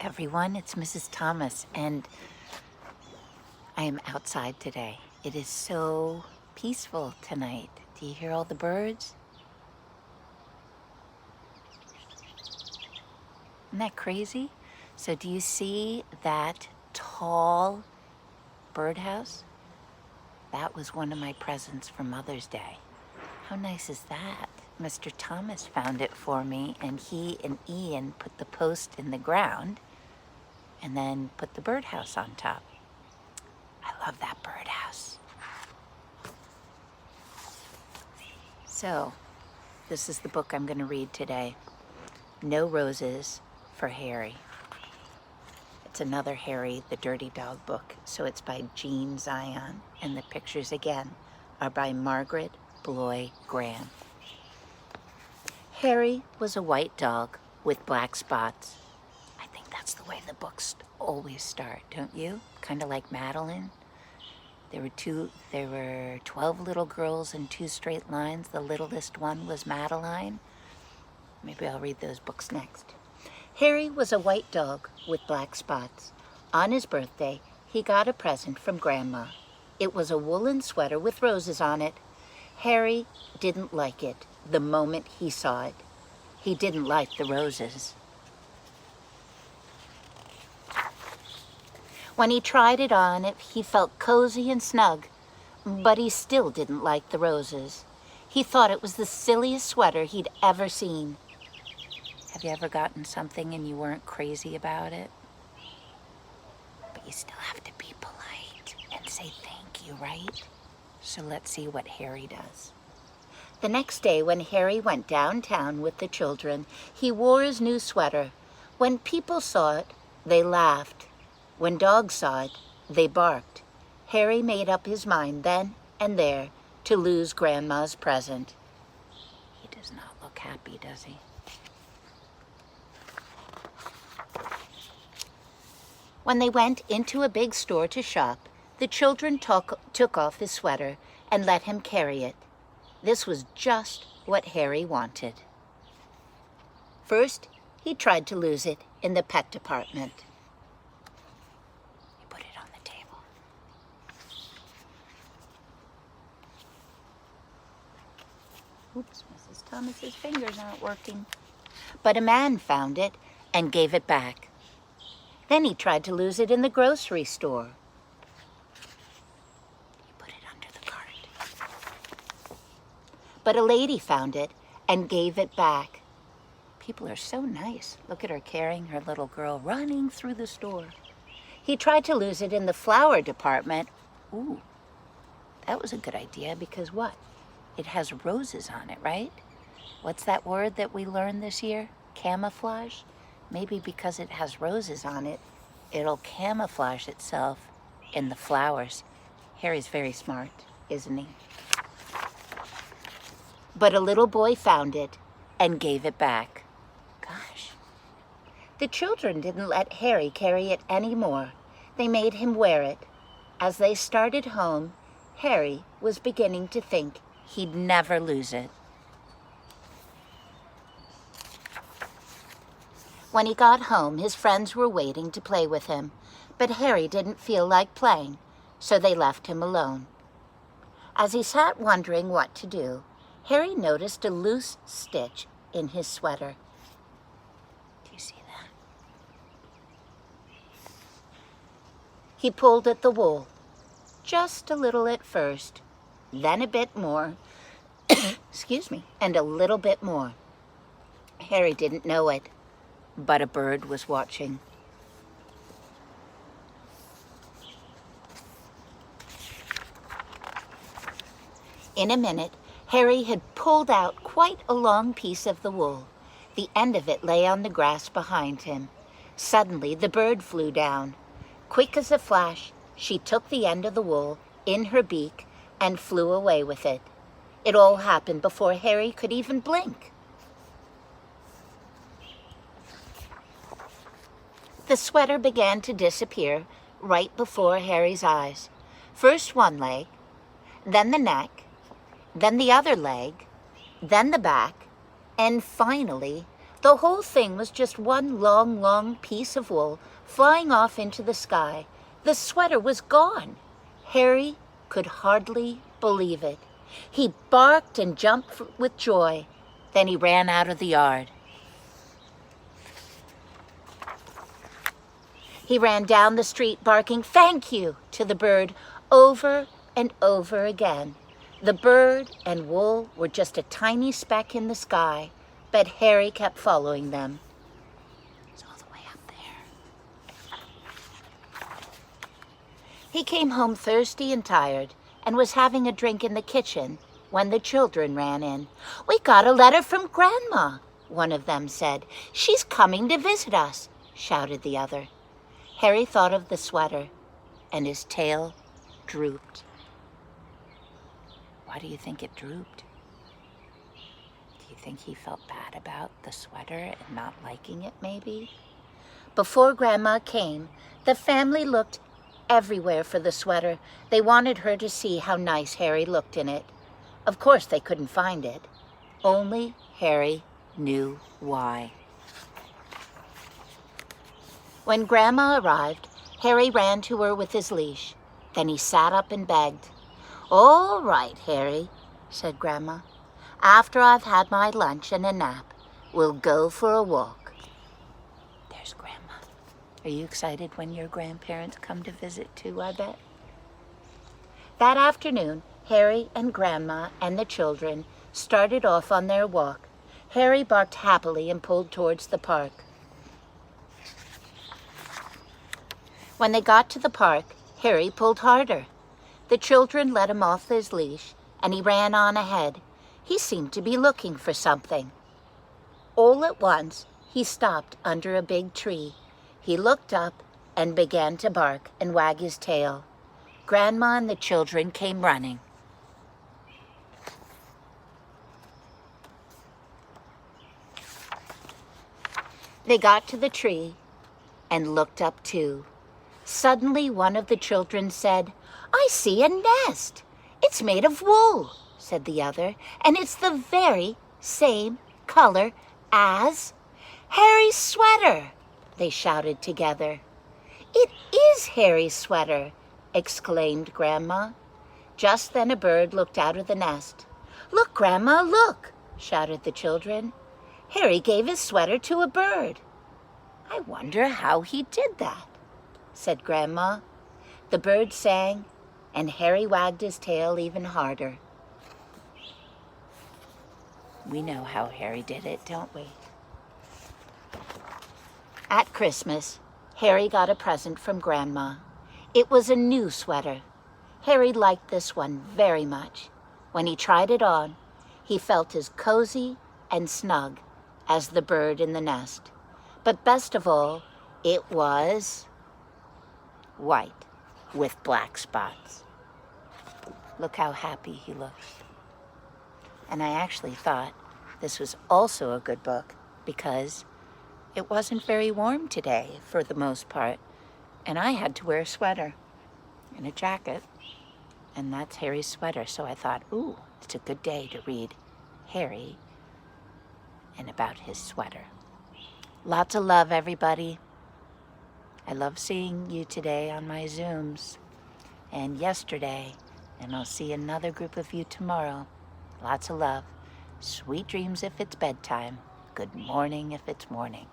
everyone, it's Mrs. Thomas, and I am outside today. It is so peaceful tonight. Do you hear all the birds? Isn't that crazy? So do you see that tall birdhouse? That was one of my presents for Mother's Day. How nice is that? Mr. Thomas found it for me, and he and Ian put the post in the ground and then put the birdhouse on top. I love that birdhouse. So, this is the book I'm going to read today. No Roses for Harry. It's another Harry the Dirty Dog book. So it's by Jean Zion, and the pictures again are by Margaret Bloy Graham. Harry was a white dog with black spots. I think that's the way the books always start, don't you? Kind of like Madeline. There were 12 little girls in 2 straight lines. The littlest one was Madeline. Maybe I'll read those books next. Harry was a white dog with black spots. On his birthday, he got a present from Grandma. It was a woolen sweater with roses on it. Harry didn't like it the moment he saw it. He didn't like the roses. When he tried it on, he felt cozy and snug, but he still didn't like the roses. He thought it was the silliest sweater he'd ever seen. Have you ever gotten something and you weren't crazy about it? But you still have to be polite and say thank you, right? So let's see what Harry does. The next day, when Harry went downtown with the children, he wore his new sweater. When people saw it, they laughed. When dogs saw it, they barked. Harry made up his mind then and there to lose Grandma's present. He does not look happy, does he? When they went into a big store to shop, the children took off his sweater and let him carry it. This was just what Harry wanted. First, he tried to lose it in the pet department. He put it on the table. Oops, Mrs. Thomas's fingers aren't working. But a man found it and gave it back. Then he tried to lose it in the grocery store. He put it under the cart. But a lady found it and gave it back. People are so nice. Look at her carrying her little girl, running through the store. He tried to lose it in the flower department. Ooh, that was a good idea because what? It has roses on it, right? What's that word that we learned this year? Camouflage? Maybe because it has roses on it, it'll camouflage itself in the flowers. Harry's very smart, isn't he? But a little boy found it and gave it back. Gosh. The children didn't let Harry carry it anymore. They made him wear it. As they started home, Harry was beginning to think he'd never lose it. When he got home, his friends were waiting to play with him, but Harry didn't feel like playing, so they left him alone. As he sat wondering what to do, Harry noticed a loose stitch in his sweater. Do you see that? He pulled at the wool, just a little at first, then a bit more, excuse me, and a little bit more. Harry didn't know it, but a bird was watching. In a minute, Harry had pulled out quite a long piece of the wool. The end of it lay on the grass behind him. Suddenly, the bird flew down. Quick as a flash, she took the end of the wool in her beak and flew away with it. It all happened before Harry could even blink. The sweater began to disappear right before Harry's eyes. First one leg, then the neck, then the other leg, then the back, and finally The whole thing was just one long, long piece of wool flying off into the sky. The sweater was gone. Harry could hardly believe it. He barked and jumped with joy. Then he ran out of the yard. He ran down the street barking "Thank you" to the bird over and over again. The bird and wool were just a tiny speck in the sky, but Harry kept following them. It's all the way up there. He came home thirsty and tired and was having a drink in the kitchen when the children ran in. "We got a letter from Grandma," one of them said. "She's coming to visit us," shouted the other. Harry thought of the sweater, and his tail drooped. Why do you think it drooped? Do you think he felt bad about the sweater and not liking it, maybe? Before Grandma came, the family looked everywhere for the sweater. They wanted her to see how nice Harry looked in it. Of course, they couldn't find it. Only Harry knew why. When Grandma arrived, Harry ran to her with his leash. Then he sat up and begged. "All right, Harry," said Grandma. "After I've had my lunch and a nap, we'll go for a walk." There's Grandma. Are you excited when your grandparents come to visit too, I bet? That afternoon, Harry and Grandma and the children started off on their walk. Harry barked happily and pulled towards the park. When they got to the park, Harry pulled harder. The children let him off his leash, and he ran on ahead. He seemed to be looking for something. All at once, he stopped under a big tree. He looked up and began to bark and wag his tail. Grandma and the children came running. They got to the tree and looked up too. Suddenly, one of the children said, "I see a nest. It's made of wool," said the other, "and it's the very same color as Harry's sweater," they shouted together. "It is Harry's sweater," exclaimed Grandma. Just then a bird looked out of the nest. "Look, Grandma, look," shouted the children. Harry gave his sweater to a bird. "I wonder how he did that," said Grandma. The bird sang, and Harry wagged his tail even harder. We know how Harry did it, don't we? At Christmas, Harry got a present from Grandma. It was a new sweater. Harry liked this one very much. When he tried it on, he felt as cozy and snug as the bird in the nest. But best of all, it was white with black spots. Look how happy he looks. And I actually thought this was also a good book because it wasn't very warm today for the most part, and I had to wear a sweater and a jacket, and that's Harry's sweater. So I thought, ooh, it's a good day to read Harry and about his sweater. Lots of love, everybody. I love seeing you today on my Zooms and yesterday, and I'll see another group of you tomorrow. Lots of love. Sweet dreams if it's bedtime. Good morning if it's morning.